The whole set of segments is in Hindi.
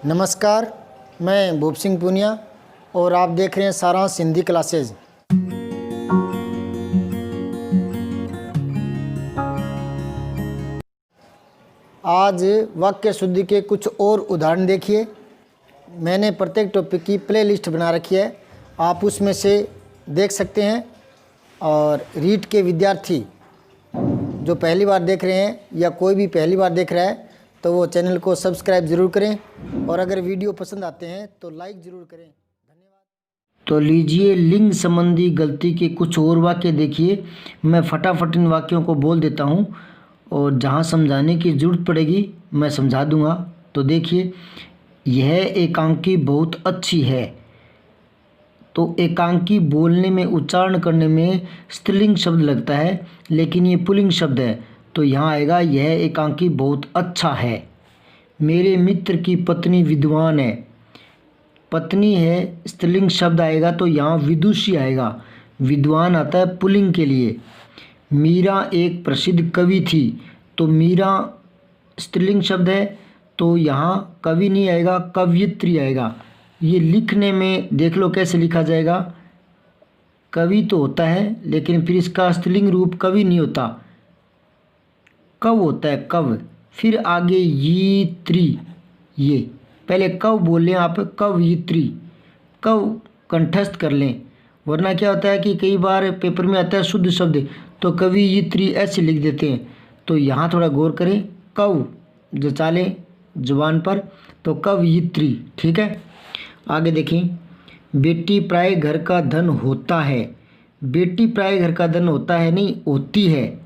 नमस्कार, मैं भूप सिंह पूनिया और आप देख रहे हैं सारांश हिंदी क्लासेज। आज वाक्य शुद्धि के कुछ और उदाहरण देखिए। मैंने प्रत्येक टॉपिक की प्लेलिस्ट बना रखी है, आप उसमें से देख सकते हैं। और रीट के विद्यार्थी जो पहली बार देख रहे हैं या कोई भी पहली बार देख रहा है तो वो चैनल को सब्सक्राइब ज़रूर करें और अगर वीडियो पसंद आते हैं तो लाइक ज़रूर करें। धन्यवाद। तो लीजिए, लिंग संबंधी गलती के कुछ और वाक्य देखिए। मैं फटाफट इन वाक्यों को बोल देता हूँ और जहाँ समझाने की ज़रूरत पड़ेगी मैं समझा दूँगा। तो देखिए, यह एकांकी बहुत अच्छी है। तो एकांकी बोलने में, उच्चारण करने में स्त्रीलिंग शब्द लगता है, लेकिन ये पुल्लिंग शब्द है। तो यहाँ आएगा यह एकांकी बहुत अच्छा है। मेरे मित्र की पत्नी विद्वान है। पत्नी है, स्त्रीलिंग शब्द आएगा तो यहाँ विदुषी आएगा। विद्वान आता है पुल्लिंग के लिए। मीरा एक प्रसिद्ध कवि थी। तो मीरा स्त्रीलिंग शब्द है तो यहाँ कवि नहीं आएगा, कवयित्री आएगा। ये लिखने में देख लो कैसे लिखा जाएगा। कवि तो होता है लेकिन फिर इसका स्त्रीलिंग रूप कवि नहीं होता, कव होता है, कव। फिर आगे यित्री, ये पहले कव बोल लें आप, कवयित्री, कव कंठस्थ कर लें। वरना क्या होता है कि कई बार पेपर में आता है शुद्ध शब्द तो कवयित्री ऐसे लिख देते हैं। तो यहाँ थोड़ा गौर करें, कव जो चालें जुबान पर, तो कवयित्री, ठीक है। आगे देखें, बेटी प्राय घर का धन होता है। बेटी प्राय घर का धन होता है नहीं, होती है।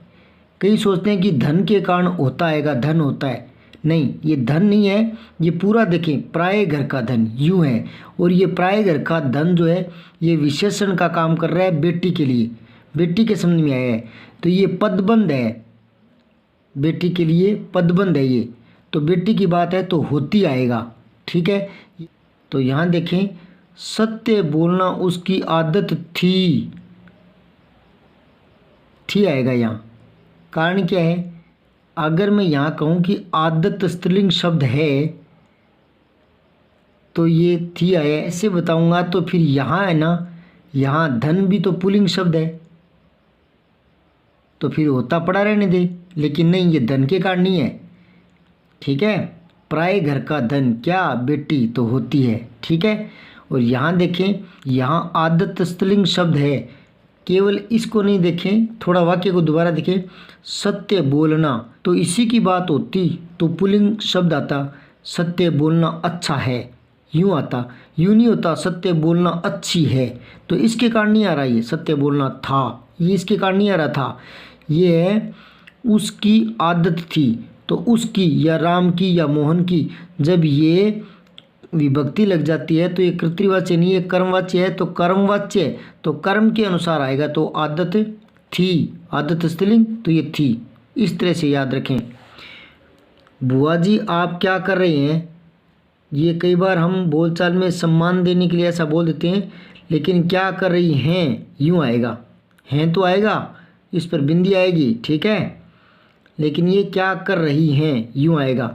कई सोचते हैं कि धन के कारण होता आएगा, धन होता है, नहीं, ये धन नहीं है। ये पूरा देखें, प्राय घर का धन यूँ है, और ये प्राय घर का धन जो है ये विशेषण का काम कर रहा है बेटी के लिए, बेटी के समझ में आया है। तो ये पदबंध है, बेटी के लिए पदबंध है ये। तो बेटी की बात है तो होती आएगा, ठीक है। तो यहाँ देखें, सत्य बोलना उसकी आदत थी आएगा यहाँ। कारण क्या है, अगर मैं यहाँ कहूँ कि आदत स्त्रीलिंग शब्द है तो ये थी आया, ऐसे बताऊँगा तो फिर यहाँ है ना, यहाँ धन भी तो पुल्लिंग शब्द है तो फिर होता पड़ा रहने दे। लेकिन नहीं, ये धन के कारण नहीं है, ठीक है। प्राय घर का धन, क्या बेटी तो होती है, ठीक है। और यहाँ देखें, यहाँ आदत स्त्रीलिंग शब्द है, केवल इसको नहीं देखें, थोड़ा वाक्य को दोबारा देखें। सत्य बोलना, तो इसी की बात होती तो पुल्लिंग शब्द आता, सत्य बोलना अच्छा है, यूँ आता, यूँ नहीं होता सत्य बोलना अच्छी है। तो इसके कारण नहीं आ रहा, ये सत्य बोलना था, ये इसके कारण नहीं आ रहा था। ये है उसकी आदत थी, तो उसकी या राम की या मोहन की, जब ये विभक्ति लग जाती है तो ये कर्तृवाच्य नहीं, ये कर्मवाच्य है। तो कर्मवाच्य तो कर्म के अनुसार आएगा। तो आदत थी, आदत स्त्रीलिंग, तो ये थी। इस तरह से याद रखें। बुआ जी आप क्या कर रहे हैं, ये कई बार हम बोलचाल में सम्मान देने के लिए ऐसा बोल देते हैं, लेकिन क्या कर रही हैं यूँ आएगा, हैं तो आएगा, इस पर बिंदी आएगी, ठीक है। लेकिन ये क्या कर रही हैं यूँ आएगा।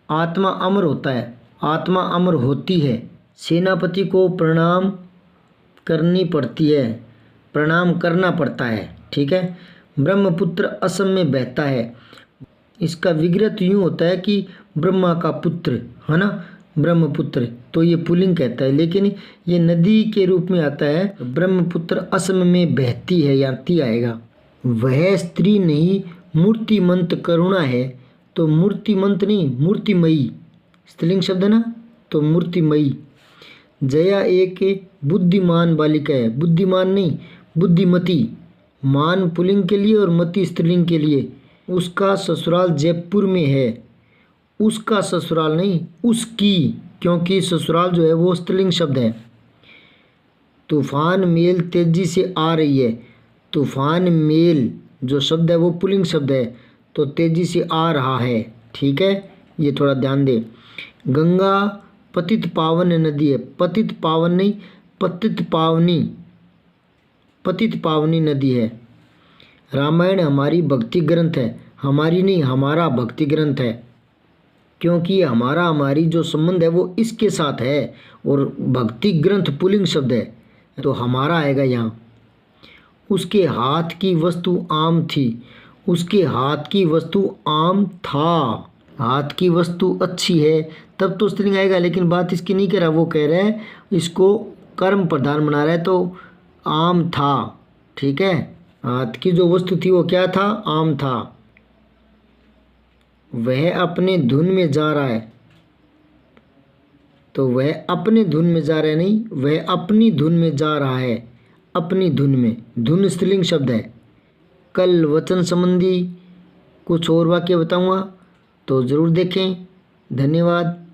आत्मा अमर होता है, आत्मा अमर होती है। सेनापति को प्रणाम करनी पड़ती है, प्रणाम करना पड़ता है, ठीक है। ब्रह्मपुत्र असम में बहता है, इसका विग्रह यूँ होता है कि ब्रह्मा का पुत्र है ना, ब्रह्मपुत्र, तो ये पुल्लिंग कहता है, लेकिन ये नदी के रूप में आता है। ब्रह्मपुत्र असम में बहती है, यहाँ ती आएगा। वह स्त्री नहीं मूर्तिमंत करुणा है, तो मूर्तिमंत नहीं, मूर्तिमयी स्त्रीलिंग शब्द है ना, तो मूर्तिमयी। जया एक बुद्धिमान बालिका है, बुद्धिमान नहीं, बुद्धिमती, मान पुल्लिंग के लिए और मति स्त्रीलिंग के लिए। उसका ससुराल जयपुर में है, उसका ससुराल नहीं, उसकी, क्योंकि ससुराल जो है वो स्त्रीलिंग शब्द है। तूफान मेल तेजी से आ रही है, तूफान मेल जो शब्द है वो पुल्लिंग शब्द है, तो तेजी से आ रहा है, ठीक है, ये थोड़ा ध्यान दें। गंगा पतित पावन नदी है, पतित पावन नहीं, पतित पावनी, पतित पावनी नदी है। रामायण हमारी भक्ति ग्रंथ है, हमारी नहीं, हमारा भक्ति ग्रंथ है। क्योंकि हमारा हमारी जो संबंध है वो इसके साथ है और भक्ति ग्रंथ पुल्लिंग शब्द है, तो हमारा आएगा यहाँ। उसके हाथ की वस्तु आम थी, उसके हाथ की वस्तु आम था। हाथ की वस्तु अच्छी है तब तो स्त्रीलिंग आएगा, लेकिन बात इसकी नहीं कह रहा, वो कह रहे हैं इसको कर्म प्रधान बना रहा है, तो आम था। ठीक है, हाथ की जो वस्तु थी वो क्या था? आम था। वह अपने धुन में जा रहा है, तो वह अपने धुन में जा रहा है नहीं, वह अपनी धुन में जा रहा है। अपनी धुन में, धुन स्त्रीलिंग शब्द है। कल वचन संबंधी कुछ और वाक्य बताऊंगा, तो ज़रूर देखें। धन्यवाद।